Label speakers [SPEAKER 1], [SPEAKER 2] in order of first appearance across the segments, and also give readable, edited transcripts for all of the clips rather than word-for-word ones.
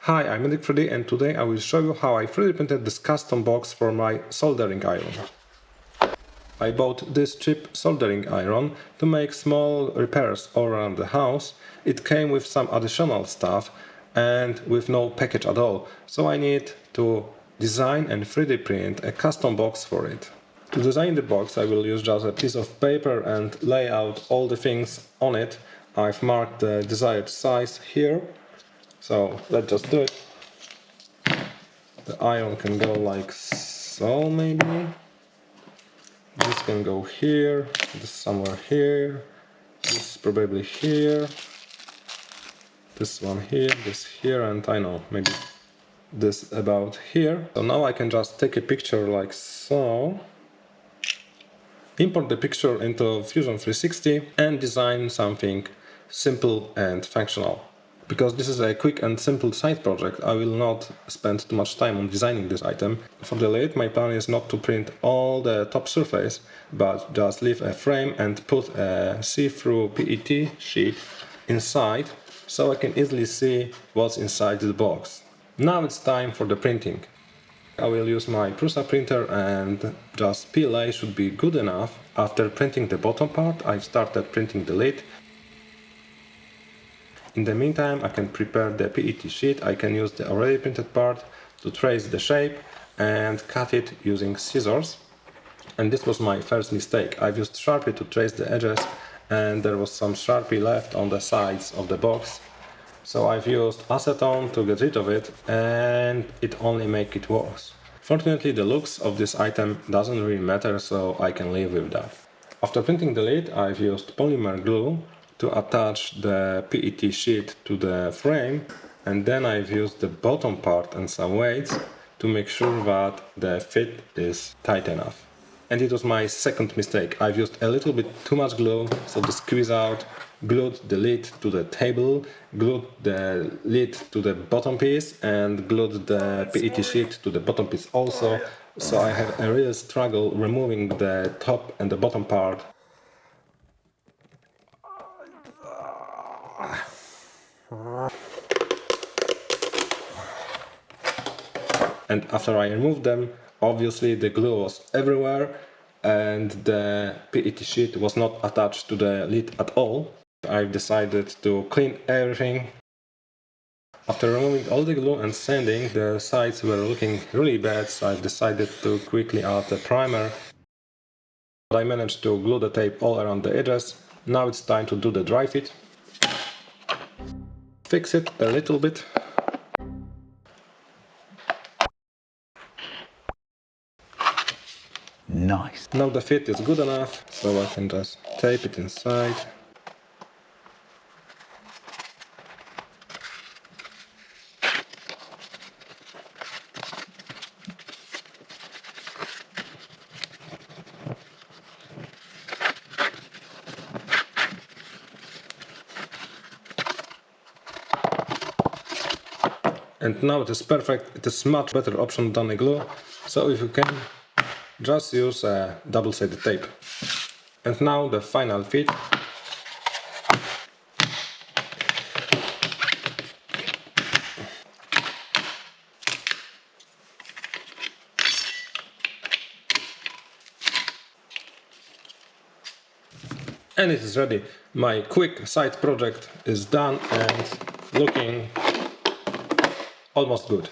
[SPEAKER 1] Hi, I'm Medic3D and today I will show you how I 3D printed this custom box for my soldering iron. I bought this cheap soldering iron to make small repairs all around the house. It came with some additional stuff and with no package at all, so I need to design and 3D print a custom box for it. To design the box I will use just a piece of paper and lay out all the things on it. I've marked the desired size here. So let's just do it. The iron can go like so, maybe. This can go here, this somewhere here, this probably here, this one here, this here, and I know, maybe this about here. So now I can just take a picture like so, import the picture into Fusion 360 and design something simple and functional. Because this is a quick and simple side project, I will not spend too much time on designing this item. For the lid, my plan is not to print all the top surface, but just leave a frame and put a see-through PET sheet inside, so I can easily see what's inside the box. Now it's time for the printing. I will use my Prusa printer and just PLA should be good enough. After printing the bottom part, I've started printing the lid. In the meantime, I can prepare the PET sheet. I can use the already printed part to trace the shape and cut it using scissors. And this was my first mistake. I've used Sharpie to trace the edges and there was some Sharpie left on the sides of the box. So I've used acetone to get rid of it and it only makes it worse. Fortunately, the looks of this item doesn't really matter, so I can live with that. After printing the lid, I've used polymer glue to attach the PET sheet to the frame, and then I've used the bottom part and some weights to make sure that the fit is tight enough. And it was my second mistake. I've used a little bit too much glue, so the squeeze out, glued the lid to the table, glued the lid to the bottom piece and glued the PET sheet to the bottom piece also, so I had a real struggle removing the top and the bottom part. And after I removed them, obviously the glue was everywhere and the PET sheet was not attached to the lid at all. I've decided to clean everything. After removing all the glue and sanding, the sides were looking really bad, so I've decided to quickly add the primer. I managed to glue the tape all around the edges. Now it's time to do the dry fit. Fix it a little bit.
[SPEAKER 2] Nice.
[SPEAKER 1] Now the fit is good enough, so I can just tape it inside. And now it is perfect. It is much better option than a glue, so if you can, just use a double-sided tape. And now the final fit. And it is ready. My quick side project is done and looking almost good.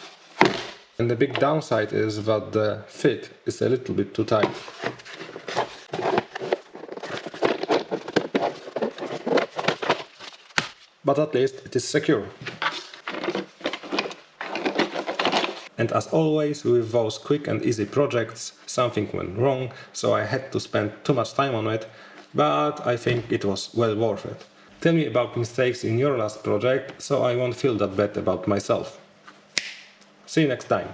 [SPEAKER 1] And the big downside is that the fit is a little bit too tight. But at least it is secure. And as always with those quick and easy projects, something went wrong, so I had to spend too much time on it, but I think it was well worth it. Tell me about mistakes in your last project, so I won't feel that bad about myself. See you next time.